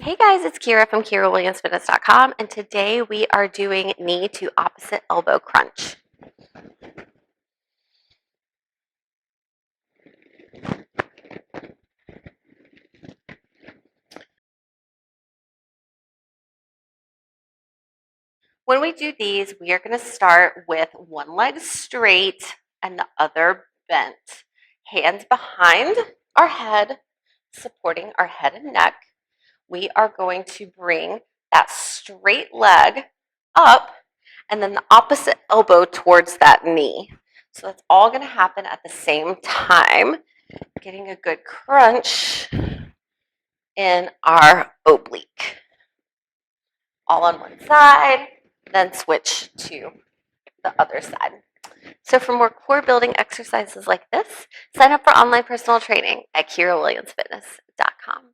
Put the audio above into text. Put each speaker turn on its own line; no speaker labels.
Hey guys, it's Kyra from KyraWilliamsFitness.com, and today we are doing knee to opposite elbow crunch. When we do these, we are going to start with one leg straight and the other bent. Hands behind our head, supporting our head and neck. We are going to bring that straight leg up and then the opposite elbow towards that knee. So that's all going to happen at the same time, getting a good crunch in our oblique. All on one side, then switch to the other side. So for more core building exercises like this, sign up for online personal training at KyraWilliamsFitness.com.